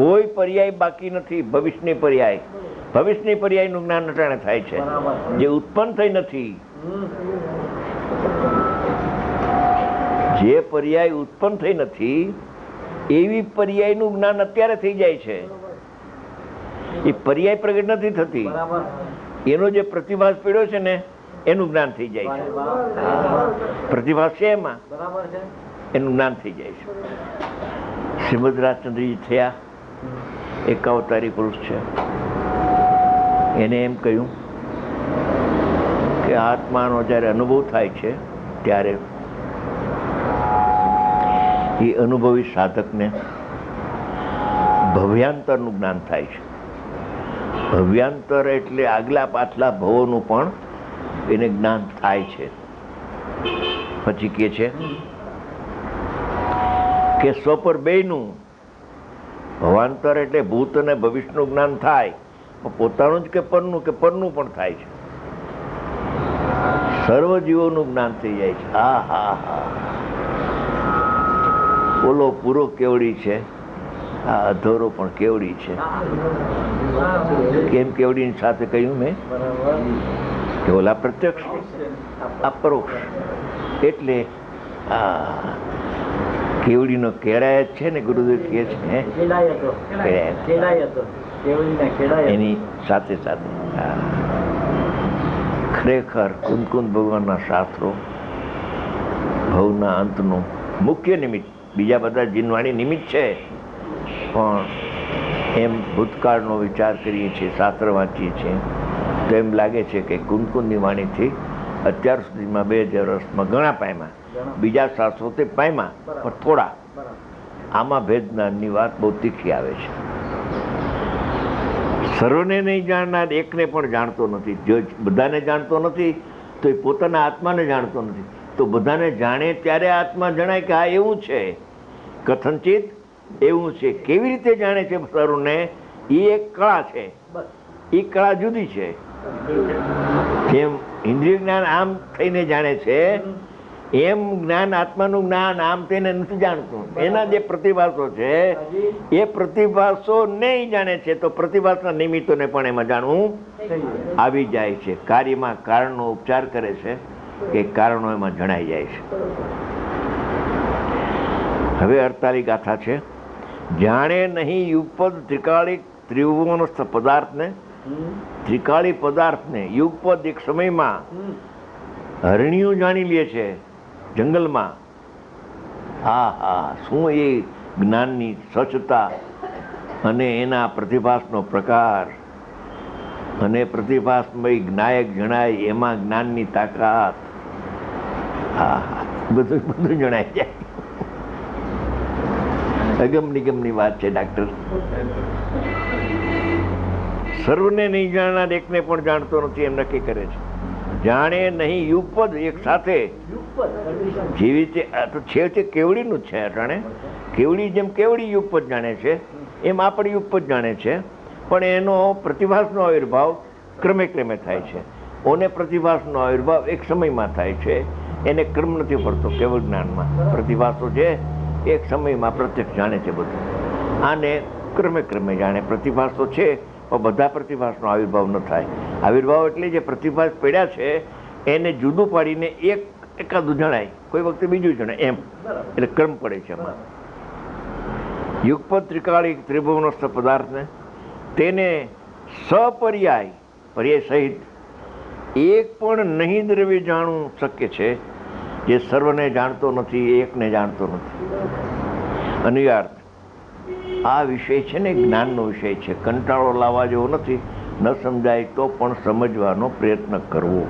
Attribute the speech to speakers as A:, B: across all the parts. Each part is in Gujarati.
A: કોઈ પર્યાય બાકી નથી. ભવિષ્યની પર્યાય, ભવિષ્યની પર્યાયનું જ્ઞાન અટાણે થાય છે, જે ઉત્પન્ન થઈ નથી. જે પર્યાય ઉત્પન્ન થઈ નથી એવી પર્યાયનું જ્ઞાન અત્યારે થઈ જાય છે. એ પર્યાય પ્રગટ નથી થતી, એનો જે પ્રતિભાસ પડ્યો છે ને એનું જ્ઞાન થઈ જાય છે. પ્રતિભાસ છે એમાં, એનું જ્ઞાન થઈ જાય છે. શ્રીમદ રાજચંદ્રજી થયા, એક અવતારી પુરુષ છે. એને એમ કહ્યું કે આત્માનો જ્યારે અનુભવ થાય છે ત્યારે એ અનુભવી સાધકને ભવ્યાંતરનું જ્ઞાન થાય છે. ભવ્યાંતર એટલે આગલા પાછલા ભવોનું પણ એને જ્ઞાન થાય છે. પછી કે છે કે સ્વપર બેયનું ભવાંતર એટલે ભૂત અને ભવિષ્યનું જ્ઞાન થાય, પોતાનું જ કે પરનું પણ થાય છે. સર્વ જીવોનું જ્ઞાન થઈ જાય છે. હા હા હા, ઓલો પૂરો કેવડી છે, આ અધોરો પણ કેવડી છે. કેમ કેવડીની સાથે કહ્યું મેં કે ઓલા પ્રત્યક્ષ, આ પરોક્ષ. એટલે આ કેવડીનો કેળાય છે ને, ગુરુદેવ કહે છે એની સાથે સાથે. ખરેખર કુંદકુંદ ભગવાનના શાસ્ત્રો ભવના અંતનું મુખ્ય નિમિત્ત, બીજા બધા જીનવાણી નિમિત્ત છે, પણ એમ ભૂતકાળનો વિચાર કરીએ છીએ, શાસ્ત્ર વાંચીએ છીએ તો એમ લાગે છે કે કુંદકુંદની વાણીથી અત્યાર સુધીમાં 2000 વર્ષમાં ઘણા પામ્યા, બીજા શાસ્ત્રો તે પામ્યા પણ થોડા. આમાં ભેદ જ્ઞાનની વાત બહુ તીખી આવે છે. સર્વને નહીં જાણનાર એકને પણ જાણતો નથી. જો બધાને જાણતો નથી તો એ પોતાના આત્માને જાણતો નથી. તો બધાને જાણે ત્યારે આત્મા જણાય કે હા એવું છે, કથનચિત એવું છે. કેવી રીતે જાણે છે સર્વને? એ એક કળા છે, એ કળા જુદી છે. જેમ ઇન્દ્રિય જ્ઞાન આમ થઈને જાણે છે, એમ જ્ઞાન, આત્માનું જ્ઞાન આમ થઈને નથી જાણતું. એના જે પ્રતિભાસો છે એ પ્રતિભાસો નહીં જાણે છે, તો પ્રતિભાસના નિમિત્તોને પણ એમાં જાણવું આવી જાય છે. કાર્યમાં કારણનો ઉપચાર કરે છે કે કારણો એમાં જણાઈ જાય છે. હવે 48 ગાથા છે. જાણે નહીં યુગપદ ત્રિકાળી ત્રિભુવનસ્થ પદાર્થને, ત્રિકાળી પદાર્થને યુગપદ એક સમયમાં હરણિયું જાણી લે છે જંગલમાં. હા હા, શું એ જ્ઞાનની સ્વચ્છતા અને એના પ્રતિભાસનો પ્રકાર અને પ્રતિભાસમય જ્ઞાયક જણાય એમાં જ્ઞાનની તાકાત. હા હા, બધું જણાય જાય. અગમ નિગમની વાત છે ડાક્ટર. સર્વને નહીં જાણનાર એકને પણ જાણતો નથી એમ નક્કી કરે છે. જાણે નહીં યુગપદ એક સાથે, જેવી રીતે છે તે કેવડીનું જ છે અટાણે. કેવડી જેમ કેવડી યુગપદ જાણે છે એમ આપણે યુગપદ જાણે છે, પણ એનો પ્રતિભાસનો આવિર્ભાવ ક્રમે ક્રમે થાય છે. ઓને પ્રતિભાસનો આવિર્ભાવ એક સમયમાં થાય છે, એને ક્રમ નથી પડતો. કેવળ જ્ઞાનમાં પ્રતિભાસો છે એક સમયમાં પ્રત્યક્ષ જાણે છે બધું. આને ક્રમે ક્રમે જાણે. પ્રતિભાસો છે પણ બધા પ્રતિભાસનો આવિર્ભાવ ન થાય. આવિર્ભાવ એટલે જે પ્રતિભાસ પડ્યા છે એને જુદું પાડીને એકાદું જણાય, કોઈ વખતે બીજું જણાય, એમ. એટલે ક્રમ પડે છે એમાં. યુગપદ ત્રિકાળી ત્રિભુવનસ્થ પદાર્થને તેને સપર્યાય, પર્યાય સહિત એક પણ નહીં દ્રવ્ય જાણવું શક્ય છે, જે સર્વને જાણતો નથી, એકને જાણતો નથી. અનુયાર્થ આ વિષય છે ને જ્ઞાનનો વિષય છે, કંટાળો લાવવા જેવો નથી. ન સમજાય તો પણ સમજવાનો પ્રયત્ન કરવો,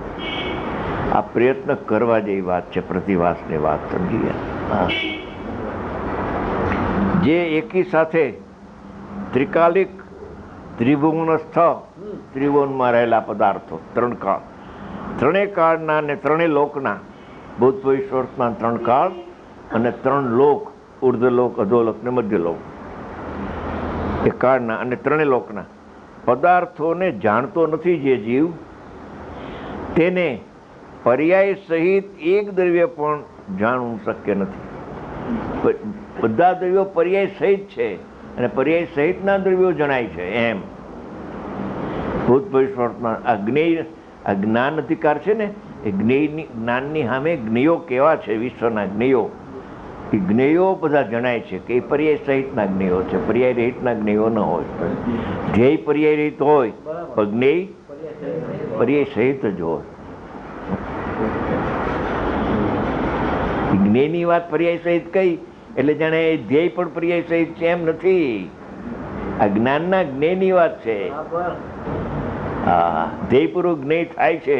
A: આ પ્રયત્ન કરવા જેવી વાત છે. પ્રતિભાસની વાત સમજીએ. જે એકી સાથે ત્રિકાલિક ત્રિભુવનસ્થ, ત્રિભુવનમાં રહેલા પદાર્થો, ત્રણ કાળ, ત્રણેય કાળના અને ત્રણેય લોકના, ભૂત ભવિષ્ય વર્તમાન 3 કાળ અને 3 લોક, ઉર્ધ્વલોક, અધોલોક ને મધ્યલોક, એ કાળના અને 3 લોકના પદાર્થોને જાણતો નથી જે જીવ, તેને પર્યાય સહિત એક દ્રવ્ય પણ જાણવું શક્ય નથી. બધા દ્રવ્યો પર્યાય સહિત છે અને પર્યાય સહિતના દ્રવ્યો જણાય છે. એમ ભૂત ભવિષ્ય વર્તમાન આ જ્ઞાન અધિકાર છે ને, એ જ્ઞાનની સામે જ્ઞેયો કેવા છે, વિશ્વના જ્ઞેયો, એ જ્ઞેયો બધા જણાય છે કે એ પર્યાય સહિતના જ્ઞેયો છે, પર્યાય રહિતના જ્ઞેયો ન હોય. ધ્યેય પર્યાય રહિત હોય પણ જ્ઞેય પર્યાય સહિત જ હોય. જ્ઞેયની વાત પર્યાય સહિત કઈ એટલે જાણે ધ્યેય પણ પર્યાય સહિત છે એમ નથી. આ જ્ઞાનના જ્ઞેયની વાત છે. હા, ધ્યેયપૂર્વક જ્ઞેય થાય છે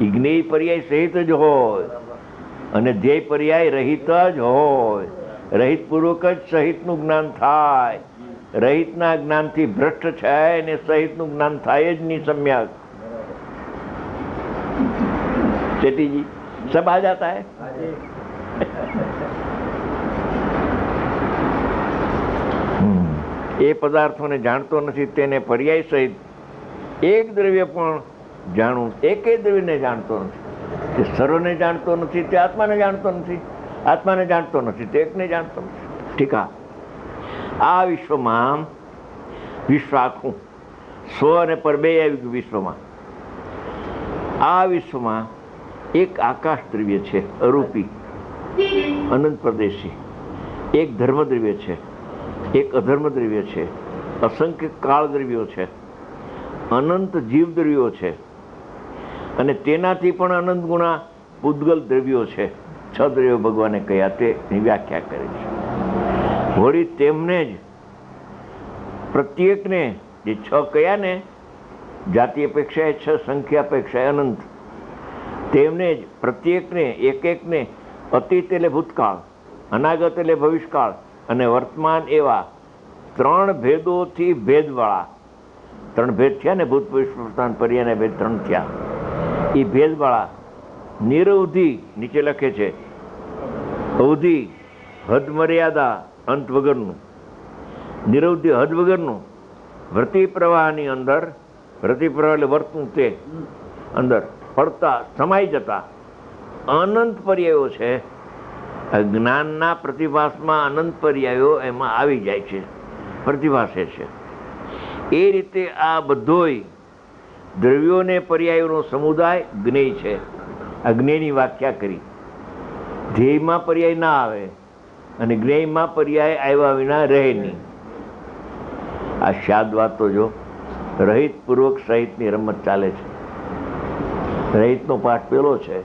A: એ જ્ઞેય પર્યાય સહિત જ હોય અને ધ્યેય પર્યાય રહિત જ હોય. રહિત પૂર્વક જ સહિતનું જ્ઞાન થાય. રહિતના જ્ઞાનથી ભ્રષ્ટ છે અને સહિતનું જ્ઞાન થાય જ નહીં. સમ્યક શેઠીજી સબ આ જાતા હૈ. એ પદાર્થોને જાણતો નથી તેને પર્યાય સહિત એક દ્રવ્ય પણ જાણવું, એકે દ્રવ્યને જાણતો નથી. તે સર્વને જાણતો નથી, તે આત્માને જાણતો નથી. આત્માને જાણતો નથી, તે એકને જાણતો નથી. ઠીક. આ વિશ્વમાં વિશ્વ આખું સ્વ અને પર બે આવી ગયું વિશ્વમાં. આ વિશ્વમાં એક આકાશ દ્રવ્ય છે અરૂપી, અનંત પ્રદેશી. એક ધર્મ દ્રવ્ય છે, એક અધર્મ દ્રવ્ય છે. અસંખ્ય કાળ દ્રવ્યો છે, અનંત જીવ દ્રવ્યો છે અને તેનાથી પણ અનંત ગુણા પૂતગલ દ્રવ્યો છે. 6 દ્રવ્યો ભગવાને કહ્યા તેની વ્યાખ્યા કરે છે. વળી તેમને જ પ્રત્યેકને જે 6 કહ્યા ને, જાતિ અપેક્ષાએ 6, સંખ્યા અપેક્ષાએ અનંત, તેમને જ પ્રત્યેકને એક એકને અતીત એટલે ભૂતકાળ, અનાગત એટલે ભવિષ્યકાળ અને વર્તમાન એવા 3 ભેદોથી ભેદવાળા. 3 ભેદ થયા ને, ભૂત ભવિષ્ય વર્તમાન પર્યાયના ભેદ 3 થયા. એ ભેદવાળા નિરવધિ નીચે લખે છે, અવધિ હદ મર્યાદા અંત વગરનું, નિરવધિ હદ વગરનું વૃત્તિ પ્રવાહની અંદર, વૃત્તિ પ્રવાહ એટલે વર્તનું, તે અંદર પડતા સમાઈ જતા અનંત પર્યાયો છે. જ્ઞાનના પ્રતિભાસમાં અનંત પર્યાયો એમાં આવી જાય છે, પ્રતિભાસે છે. એ રીતે આ બધોય દ્રવ્યોને પર્યાયોનો સમુદાય જ્ઞેય છે. આ જ્ઞેયની વ્યાખ્યા કરી. ધ્યેયમાં પર્યાય ના આવે અને જ્ઞેયમાં પર્યાય આવ્યા વિના રહે નહીં. આ શાદ વાતો જો રહિત પૂર્વક સહિતની રમત ચાલે છે. રહિતનો પાઠ પેલો છે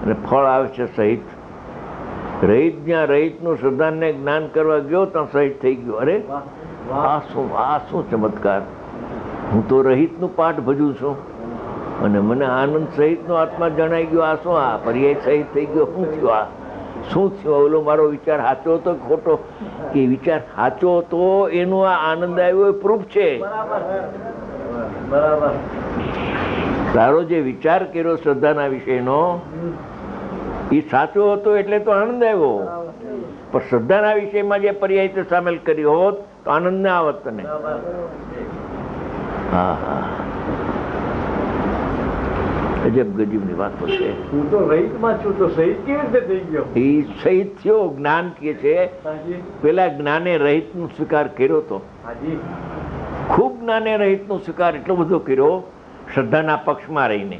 A: અને ફળ આવે છે સહિત. રહિત જ્યાં રહિતનું શ્રદ્ધાને જ્ઞાન કરવા ગયો ત્યાં સહિત થઈ ગયો. અરે આ શું ચમત્કાર! હું તો રહિતનું પાઠ ભજું છું અને મને આનંદ સહિતનો આત્મા જણાઈ ગયો. આ શું? આ પર્યાય સહિત થઈ ગયો. શું થયું? આ શું થયું? ઓલો મારો વિચાર સાચો હતો કે ખોટો? કે વિચાર સાચો હતો એનો આ આનંદ આવ્યો એ પ્રૂફ છે. તારો જે વિચાર કર્યો શ્રદ્ધાના વિષયનો એ સાચો હતો એટલે તો આનંદ આવ્યો. પણ શ્રદ્ધાના વિષયમાં જે પર્યાય સામેલ કર્યો હોત તો આનંદ ના આવત તને. હા હા, ગજબ ગજબની વાતો છે.
B: હું તો રહિતમાં છું તો સહિત કેવી રીતે થઈ ગયો?
A: એ સહિત થયો. જ્ઞાન કે છે પેલા જ્ઞાને રહિતનો સ્વીકાર કર્યો તો. ખૂબ જ્ઞાને રહિતનો સ્વીકાર એટલો બધો કર્યો શ્રદ્ધાના પક્ષમાં રહીને.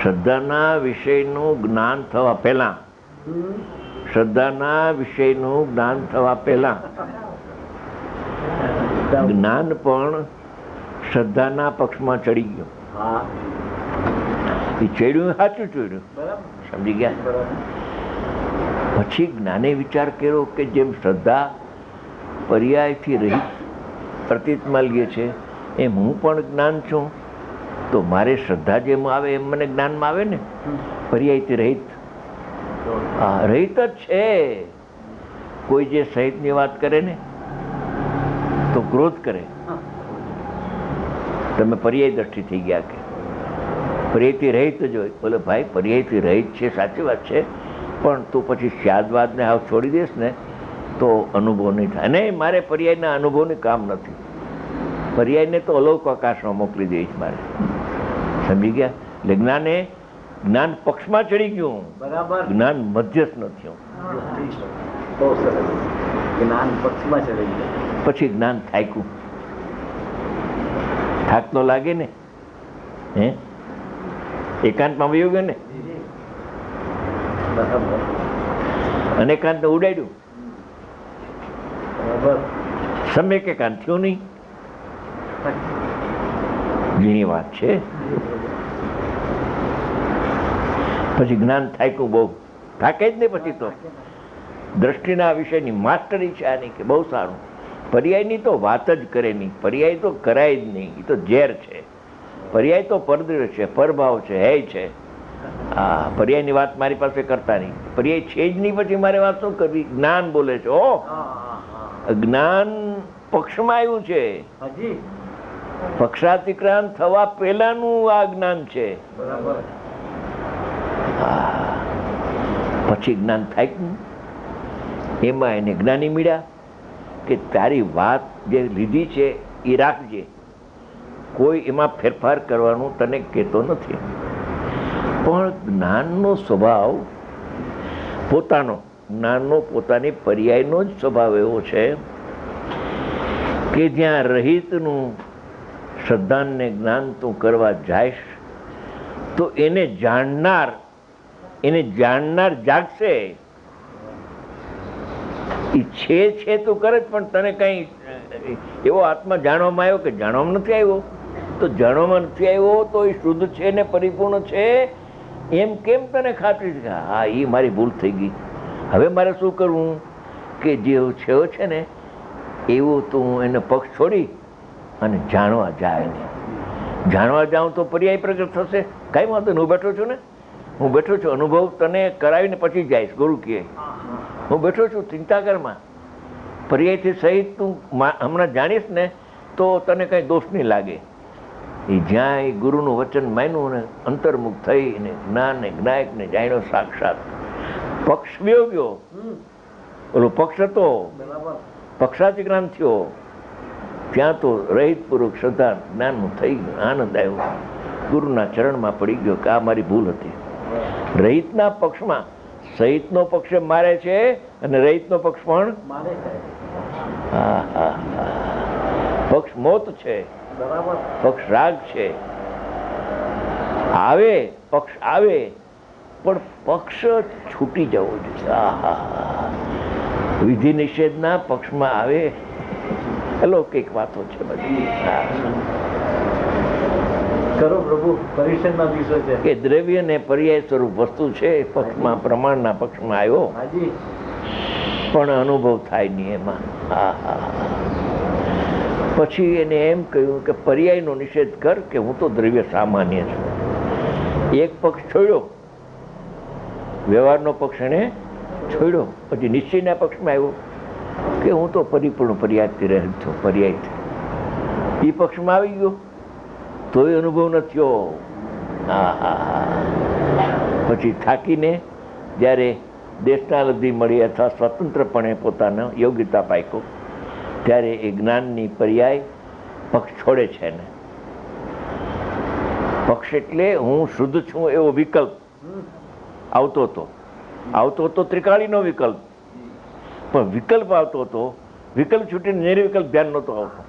A: શ્રદ્ધાના વિષયનું જ્ઞાન થવા પહેલા, શ્રદ્ધાના વિષયનું જ્ઞાન થવા પહેલા જ્ઞાન પણ શ્રદ્ધાના પક્ષમાં ચડી ગયો. એ ચડ્યું સાચું ચડ્યું, સમજી ગયા? પછી જ્ઞાને વિચાર કર્યો કે જેમ શ્રદ્ધા પર્યાયથી રહિત પ્રતીતમાં લે છે એમ હું પણ જ્ઞાન છું, તો મારે શ્રદ્ધા જેમ આવે એમ મને જ્ઞાનમાં આવે ને. પર્યાયથી રહિત, હા રહિત જ છે. કોઈ જે સહિતની વાત કરે ને તો ક્રોધ કરે. તમે પર્યાય દ્રષ્ટિ થઈ ગયા કે પર્યાયથી રહિત જ હોય. બોલે ભાઈ પર્યાયથી રહિત છે, સાચી વાત છે, પણ તું પછી સ્યાદવાદને હાવ છોડી દેશ ને તો અનુભવ નહીં થાય. નહીં, મારે પર્યાયના અનુભવનું કામ નથી. પર્યાયને તો અલૌક આકાશમાં મોકલી દઈશ મારે. સમજી ગયા? એટલે જ્ઞાને જ્ઞાન પક્ષમાં ચડી ગયું, જ્ઞાન મધ્યસ્થ નથી.
B: જ્ઞાન પક્ષમાં ચડી ગયા.
A: પછી જ્ઞાન થાક્યું. થાક તો લાગે ને, હે? એકાંતમાં વયો ગયો ને,
B: બરાબર
A: અનેકાંત ઉડાડ્યું.
B: બરાબર.
A: સમ્યક એકાંત થયું નહીં. ઘણી વાત છે. પછી જ્ઞાન થાક્યું બહુ, થાકે જ નહીં. પછી તો દ્રષ્ટિના વિષયની માસ્ટરી છે આની, કે બહુ સારું. પર્યાયની તો વાત જ કરે નહીં, પર્યાય તો કરાય જ નહીં, એ તો ઝેર છે. પર્યાય તો પરદ્રવ્ય છે, પરભાવ છે, હે છે. હા, પર્યાયની વાત મારી પાસે કરતા નહીં. પર્યાય છે જ નહીં, પછી મારે વાત શું કરવી? જ્ઞાન બોલે છે. ઓ જ્ઞાન પક્ષમાં આવ્યું છે.
B: હાજી
A: પક્ષાતિક્રાંત થવા પહેલાનું આ જ્ઞાન છે.
B: બરાબર.
A: પછી જ્ઞાન થાય. એમાં એને જ્ઞાની મળ્યા કે તારી વાત જે લીધી છે એ રાખજે, કોઈ એમાં ફેરફાર કરવાનું તને કહેતો નથી. પણ જ્ઞાનનો સ્વભાવ પોતાનો, જ્ઞાનનો પોતાની પર્યાયનો જ સ્વભાવ એવો છે કે જ્યાં રહિતનું શ્રદ્ધાન ને જ્ઞાન તું કરવા જાઈશ તો એને જાણનાર જાગશે. એ છે તું કરે જ, પણ તને કઈ એવો આત્મા જાણવામાં આવ્યો કે જાણવામાં નથી આવ્યો? તો જાણવામાં નથી આવ્યો તો એ શુદ્ધ છે ને પરિપૂર્ણ છે એમ કેમ તને ખાતરી છે? હા, એ મારી ભૂલ થઈ ગઈ, હવે મારે શું કરવું? કે જે છે ને એવું તું એને પક્ષ છોડી અને જાણવા જાય. ને જાણવા જાઉં તો પર્યાય પ્રગટ થશે. કાંઈ વાંધો નહીં, હું બેઠો છું ને, હું બેઠો છું, અનુભવ તને કરાવીને પછી જઈશ. ગુરુ કહે હું બેઠો છું, ચિંતા કરમાં. પર્યાયથી સહિત તું હમણાં જાણીશ ને તો તને કંઈ દોષ નહીં લાગે. એ જ્યાં એ ગુરુનું વચન માન્યું ને અંતર્મુખ થઈને જ્ઞાન ને જ્ઞાયકને જાણ્યો સાક્ષાત. પક્ષ વ્યો ગયો, ઓલો પક્ષ હતો, પક્ષાતિક્રાંત થયો, ત્યાં તો રહિતપૂર્વક શ્રદ્ધા જ્ઞાનનું થઈ ગયું, આનંદ આવ્યો, ગુરુના ચરણમાં પડી ગયો કે આ મારી ભૂલ હતી. રહિતના પક્ષમાં સહિતનો પક્ષ મારે છે અને રહિતનો પક્ષ પણ
B: મારે છે.
A: હા હા, પક્ષ મોત છે,
B: બરાબર.
A: પક્ષ રાગ છે. આવે પક્ષ આવે પણ પક્ષ છૂટી જવો જોઈએ. આહા, વિધિ નિષેધના પક્ષમાં આવે અલૌકિક વાતો છે બધી.
B: કરો પ્રભુ, પરિષદના દિવસો છે
A: કે દ્રવ્ય ને પર્યાય સ્વરૂપ વસ્તુ છે. પક્ષમાં પ્રમાણના પક્ષમાં આવ્યો
B: હાજી.
A: પણ અનુભવ થાય નહીં એમાં. હા હા. પછી એને એમ કહ્યું કે પર્યાયનો નિષેધ કર, કે હું તો દ્રવ્ય સામાન્ય છું. એક પક્ષ છોડ્યો, વ્યવહારનો પક્ષ એને છોડ્યો. પછી નિશ્ચયના પક્ષમાં આવ્યો કે હું તો પરિપૂર્ણ પર્યાયથી રહે છું, પર્યાયથી. એ પક્ષમાં આવી ગયો તોય અનુભવ ન થયો. હા હા. પછી થાકીને જ્યારે દેશના લબ્ધિ મળી અથવા સ્વતંત્રપણે પોતાનો યોગ્યતા પાક્યો ત્યારે એ જ્ઞાનની પર્યાય પક્ષ છોડે છે ને. પક્ષ એટલે હું શુદ્ધ છું એવો વિકલ્પ આવતો હતો ત્રિકાળીનો વિકલ્પ. પણ વિકલ્પ આવતો હતો, વિકલ્પ છૂટીને નિર્વિકલ્પ ધ્યાન નહોતો આવતો.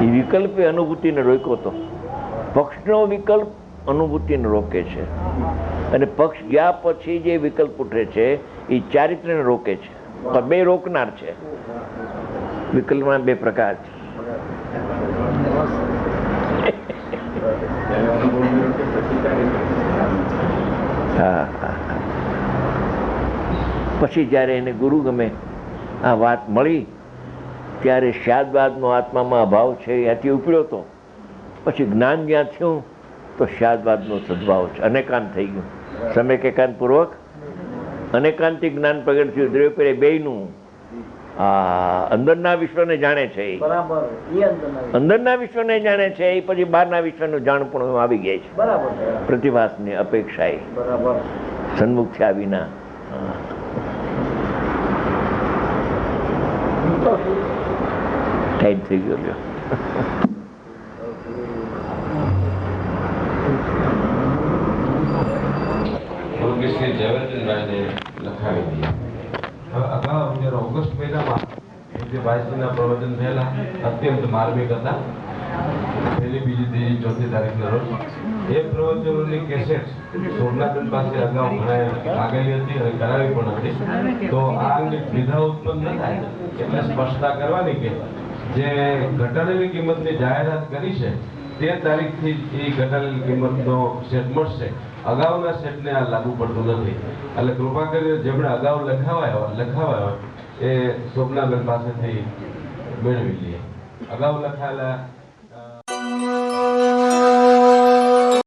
A: એ વિકલ્પે અનુભૂતિને રોક્યો હતો. પક્ષનો વિકલ્પ અનુભૂતિને રોકે છે અને પક્ષ ગયા પછી જે વિકલ્પ ઉઠે છે એ ચારિત્ર્યને રોકે છે. પણ બે રોકનાર છે. વિકલ્પમાં બે પ્રકાર છે. હા હા. પછી જ્યારે એને ગુરુ ગમે આ વાત મળી ત્યારે શાદવાદનો આત્મામાં અભાવ છે ત્યાંથી ઉપડ્યો હતો. પછી જ્ઞાન જ્યાં થયું તો શાદવાદનો સદભાવ છે, અનેકાંત થઈ ગયું. સમ્યક એકાંત પૂર્વક અનેકાંતિક જ્ઞાન પ્રગટ થયું. દ્રવ્ય બેયનું અંદરના વિશ્વને જાણે છે, અંદરના વિશ્વને જાણે છે. એ પછી બહારના વિશ્વનું જાણપણું આવી ગયા છે.
B: બરાબર.
A: પ્રતિભાસની અપેક્ષાએ
B: બરાબર
A: સન્મુખ થયા વિના. ટાઈમ થઈ ગયો.
C: શ્રી જયવર્ધનભાઈને લખાવી દીધી. અગાઉ જ્યારે ઓગસ્ટ મહિનામાં જે ભાઈશ્રીના પ્રવચન થયેલા અત્યંત માર્મિક હતા, પહેલી, બીજી, ત્રીજી, ચોથી તારીખના રોજ એ પ્રવચનોની કેસેટ સોમનાથન પાસે અગાઉ ઘણા આગળ હતી અને કરાવી પણ હતી. તો આ અંગે દ્વિધા ઉત્પન્ન ન થાય એટલે સ્પષ્ટતા કરવાની કે જે ઘટાડેલી કિંમતની જાહેરાત કરી છે તે તારીખથી એ ઘટાડેલી કિંમતનો સેટ મળશે. અગાઉના સેટને આ લાગુ પડતું નથી. એટલે કૃપા કરીને જેમણે અગાઉ લખાવાયો એ સોમનાથન પાસેથી મેળવી લઈએ. અગાઉ લખાયેલા